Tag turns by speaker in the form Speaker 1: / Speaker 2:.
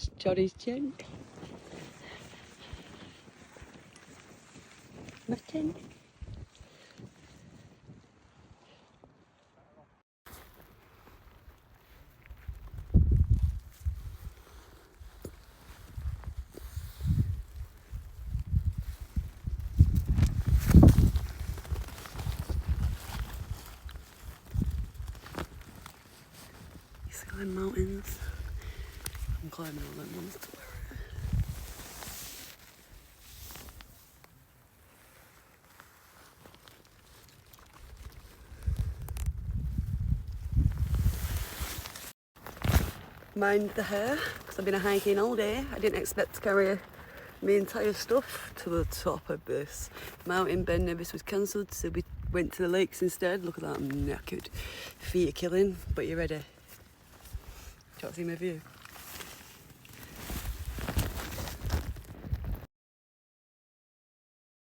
Speaker 1: That's Johnny's chin. Mutton. Skyline Mountains. I'm climbing all them ones to wear it. Mind the hair, because I've been hiking all day. I didn't expect to carry my entire stuff to the top of this mountain. Ben Nevis was cancelled, so we went to the lakes instead. Look at that, I'm knackered. Feet are killing, but you ready? Do you want to see my view?